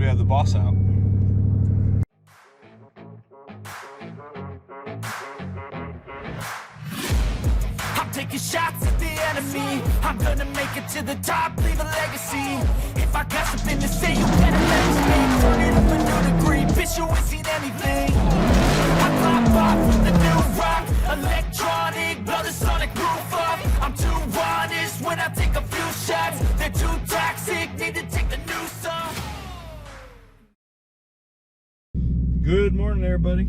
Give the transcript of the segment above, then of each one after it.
we have the boss out. I'm taking shots at the enemy. I'm gonna make it to the top, leave a legacy. If I got something to say, you better let me speak. Turn it up a new degree, bitch, you ain't seen anything. I pop off with the new rock, electronic, blow the sonic roof up. I'm too honest when I take a few shots. They're too toxic, need to take the new song. Good morning, everybody.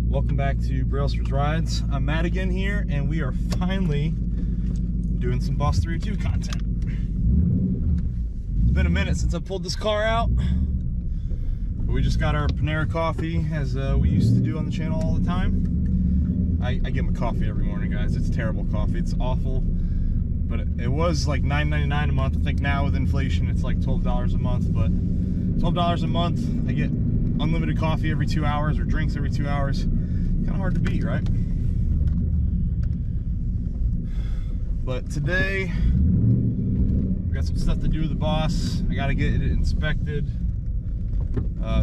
Welcome back to Brailsford's Rides. I'm Matt again here, and we are finally doing some Boss 302 content. It's been a minute since I pulled this car out. We just got our Panera coffee, as we used to do on the channel all the time. I get my coffee every morning, guys. It's terrible coffee. It's awful. But it was like $9.99 a month. I think now with inflation, it's like $12 a month. But $12 a month, I get unlimited coffee every 2 hours, or drinks every 2 hours. Kind of hard to beat, right? But today we got some stuff to do with the boss. I got to get it inspected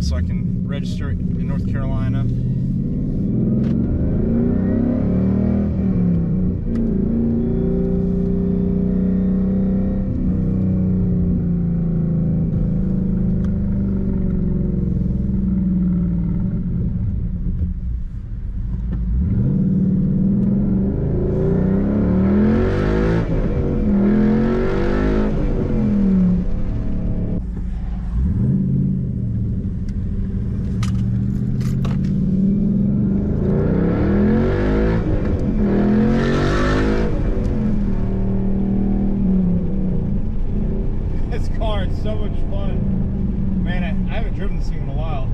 so I can register it in North Carolina. So much fun. Man, I haven't driven this thing in a while.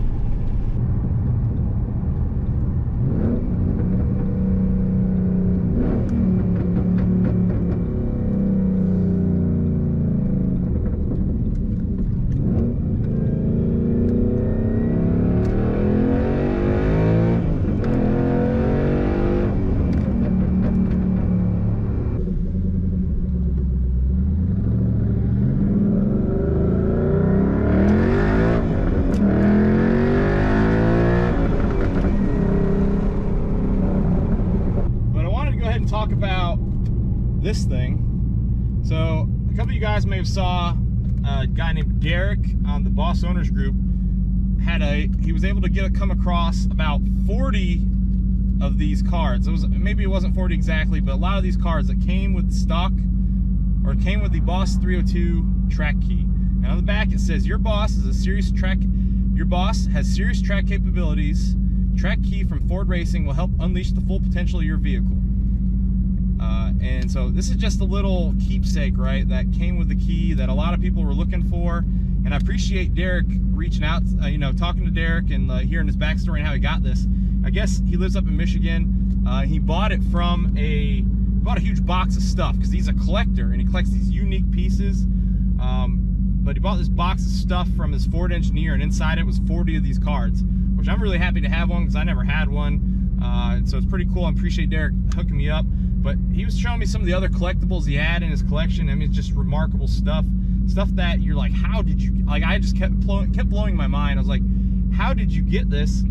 Talk about this thing. So a couple of you guys may have saw a guy named Derek on the Boss Owners group he was able to come across about 40 of these cards. Maybe it wasn't 40 exactly, but a lot of these cards that came with the stock, or came with the Boss 302 TracKey. And on the back it says, your boss has serious track capabilities. TracKey from Ford Racing will help unleash the full potential of your vehicle. And so this is just a little keepsake, right, that came with the key that a lot of people were looking for. And I appreciate Derek reaching out, you know, talking to Derek and hearing his backstory and how he got this. I guess he lives up in Michigan. He bought it from bought a huge box of stuff because he's a collector and he collects these unique pieces. But he bought this box of stuff from his Ford engineer, and inside it was 40 of these cards, which I'm really happy to have one because I never had one. So it's pretty cool. I appreciate Derek hooking me up. But he was showing me some of the other collectibles he had in his collection. I mean, it's just remarkable stuff. Stuff that you're like, how did you, like, I just kept blowing my mind. I was like, how did you get this?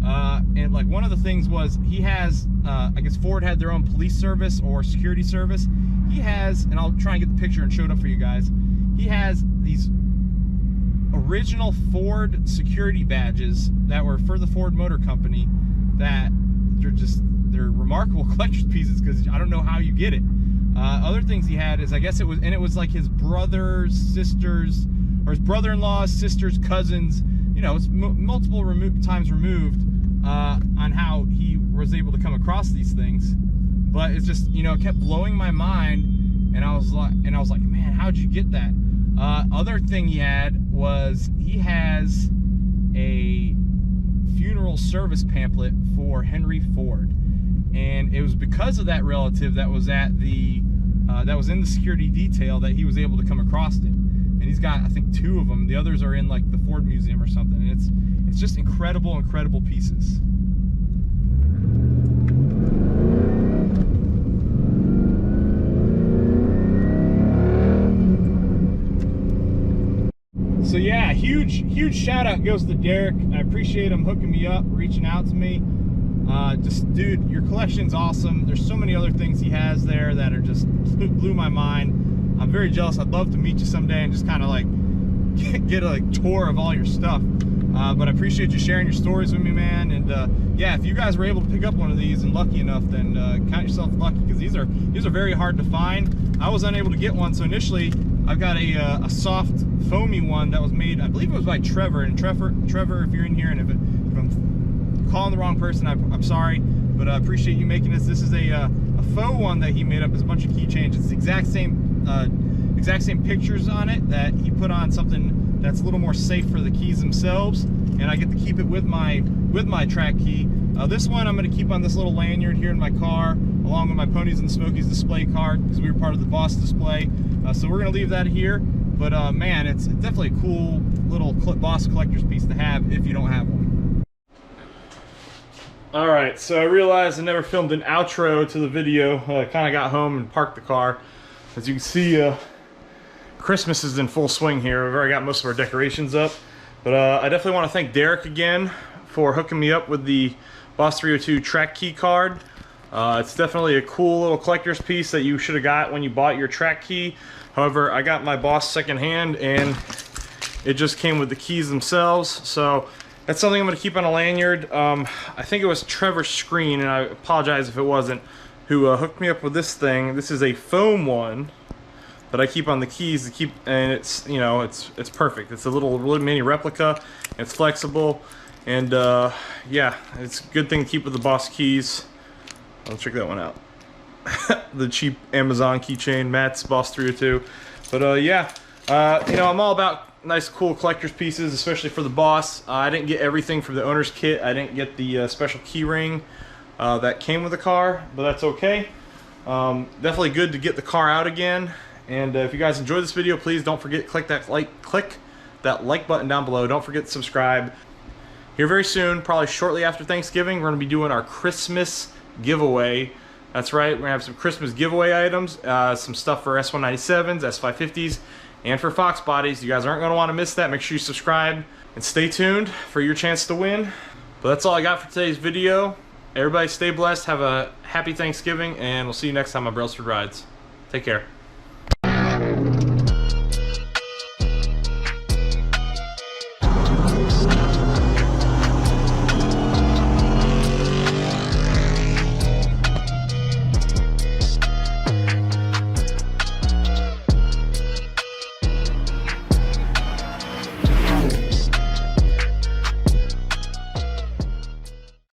And like one of the things was he has, I guess Ford had their own police service or security service. He has, and I'll try and get the picture and show it up for you guys. He has these original Ford security badges that were for the Ford Motor Company that they're remarkable collector's pieces because I don't know how you get it. Other things he had is, I guess it was like his brother's sisters, or his brother-in-law's sisters, cousins, you know, it's multiple times removed on how he was able to come across these things. But it's just, you know, it kept blowing my mind, and I was like, man, how'd you get that? Other thing he had was he has a funeral service pamphlet for Henry Ford, and it was because of that relative that was at the that was in the security detail that he was able to come across it. And he's got, I think, 2 of them. The others are in like the Ford Museum or something. And it's just incredible pieces. So yeah, huge huge shout out goes to Derek. I appreciate him hooking me up, reaching out to me. Just, dude, your collection's awesome. There's so many other things he has there that are just blew my mind. I'm very jealous. I'd love to meet you someday and just kind of like get a tour of all your stuff. But I appreciate you sharing your stories with me, man. And yeah, if you guys were able to pick up one of these and lucky enough, then count yourself lucky, because these are very hard to find. I was unable to get one, so initially I've got a soft foamy one that was made, I believe it was by Trevor. And Trevor, if you're in here, and if I'm calling the wrong person, I'm sorry, but I appreciate you making this. This is a faux one that he made up as a bunch of keychains. It's the exact same pictures on it that he put on something that's a little more safe for the keys themselves, and I get to keep it with my TracKey. This one I'm going to keep on this little lanyard here in my car, along with my Ponies and Smokies display card, because we were part of the Boss display. So we're going to leave that here. But man, it's definitely a cool little Boss collector's piece to have if you don't have one. Alright, so I realized I never filmed an outro to the video. I kind of got home and parked the car. As you can see, Christmas is in full swing here. We've already got most of our decorations up. But I definitely want to thank Derek again for hooking me up with the Boss 302 TracKey card. It's definitely a cool little collector's piece that you should have got when you bought your TracKey. However, I got my Boss secondhand and it just came with the keys themselves. So that's something I'm going to keep on a lanyard. I think it was Trevor Screen, and I apologize if it wasn't, who hooked me up with this thing. This is a foam one that I keep on the keys to keep, and it's, you know, it's perfect. It's a little mini replica. It's flexible, and yeah, it's a good thing to keep with the Boss keys. Let's check that one out. The cheap Amazon keychain, Matt's Boss 302. But yeah, you know, I'm all about nice, cool collector's pieces, especially for the Boss. I didn't get everything from the owner's kit. I didn't get the special key ring that came with the car, but that's okay. Definitely good to get the car out again. And if you guys enjoyed this video, please don't forget click that like button down below. Don't forget to subscribe. Here very soon, probably shortly after Thanksgiving, we're going to be doing our Christmas giveaway. That's right, we're going to have some Christmas giveaway items, some stuff for S197s, S550s, and for Fox bodies. You guys aren't going to want to miss that. Make sure you subscribe and stay tuned for your chance to win. But that's all I got for today's video. Everybody stay blessed, have a happy Thanksgiving, and we'll see you next time on Brailsford Rides. Take care.